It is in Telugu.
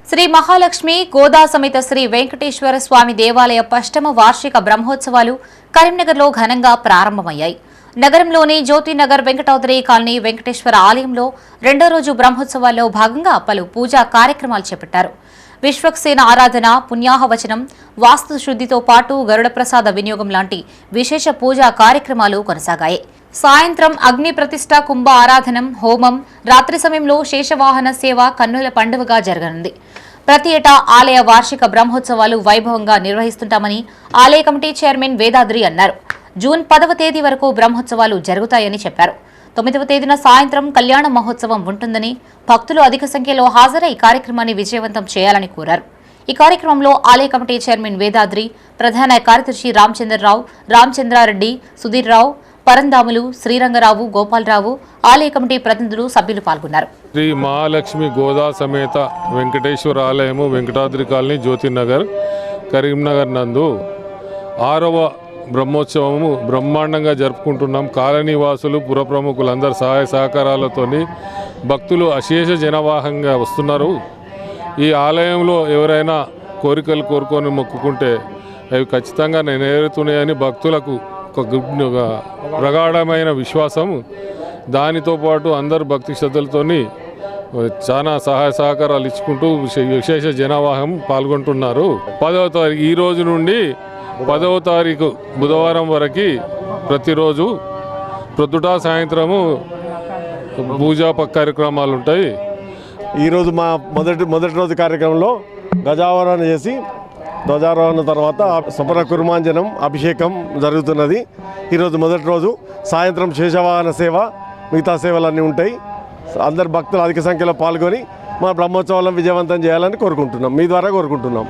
శ్రీ మహాలక్ష్మి గోదా సమేత శ్రీ వెంకటేశ్వర స్వామి దేవాలయ పష్టమ వార్షిక బ్రహ్మోత్సవాలు కరీంనగర్లో ఘనంగా ప్రారంభమయ్యాయి. నగరంలోని జ్యోతినగర్ వెంకటాద్రి కాలనీ వెంకటేశ్వర ఆలయంలో రెండో రోజు బ్రహ్మోత్సవాల్లో భాగంగా పలు పూజా కార్యక్రమాలు చేపట్టారు. విశ్వక్సేన ఆరాధన, పుణ్యాహవచనం, వాస్తు శుద్ధితో పాటు గరుడ ప్రసాద వినియోగం లాంటి విశేష పూజా కార్యక్రమాలు కొనసాగాయి. సాయంత్రం అగ్ని ప్రతిష్ఠ, కుంభ ఆరాధనం, హోమం, రాత్రి సమయంలో శేషవాహన సేవ కన్నుల పండుగగా జరగనుంది. ప్రతి ఏటా ఆలయ వార్షిక బ్రహ్మోత్సవాలు వైభవంగా నిర్వహిస్తుంటామని ఆలయ కమిటీ చైర్మన్ వేదాద్రి అన్నారు. జూన్ 10వ తేదీ వరకు బ్రహ్మోత్సవాలు జరుగుతాయని చెప్పారు. 9వ తేదీన సాయంత్రం కళ్యాణ మహోత్సవం ఉంటుందని, భక్తులు అధిక సంఖ్యలో హాజరై కార్యక్రమాన్ని విజయవంతం చేయాలని కోరారు. ఈ కార్యక్రమంలో ఆలయ కమిటీ చైర్మన్ వేదాద్రి, ప్రధాన కార్యదర్శి రామచంద్రరావు, రామచంద్రారెడ్డి, సుధీర్ రావు, పరందాములు, శ్రీరంగరావు, గోపాలరావు, ఆలయ కమిటీ ప్రతినిధులు, సభ్యులు పాల్గొన్నారు. శ్రీ మహాలక్ష్మి గోదా సమేత వెంకటేశ్వర ఆలయము వెంకటాద్రి కాలనీ జ్యోతినగర్ కరీంనగర్ నందు 6వ బ్రహ్మోత్సవము బ్రహ్మాండంగా జరుపుకుంటున్నాం. కాలనీవాసులు, పుర ప్రముఖులందరూ సహాయ సహకారాలతోని భక్తులు అశేష జనవాహంగా వస్తున్నారు. ఈ ఆలయంలో ఎవరైనా కోరికలు కోరుకొని మొక్కుకుంటే అవి ఖచ్చితంగా నెరవేరుతున్నాయని భక్తులకు ఒక ప్రగాఢమైన విశ్వాసం. దానితో పాటు అందరు భక్తి శ్రద్ధలతోని చాలా సహాయ సహకారాలు ఇచ్చుకుంటూ విశేష జనవాహం పాల్గొంటున్నారు. 10వ తారీఖు ఈ రోజు నుండి 10వ తారీఖు బుధవారం వరకు ప్రతిరోజు ప్రొద్దుట సాయంత్రము పూజా కార్యక్రమాలు ఉంటాయి. ఈరోజు మా మొదటి రోజు కార్యక్రమంలో గజావరణ చేసి ధ్వజారోహణ తర్వాత సపర కుర్మాంజనం అభిషేకం జరుగుతున్నది. ఈరోజు మొదటి రోజు సాయంత్రం శేషవాహన సేవ, మిగతా సేవలన్నీ ఉంటాయి. అందరు భక్తులు అధిక సంఖ్యలో పాల్గొని మా బ్రహ్మోత్సవాలను విజయవంతం చేయాలని కోరుకుంటున్నాం, మీ ద్వారా కోరుకుంటున్నాం.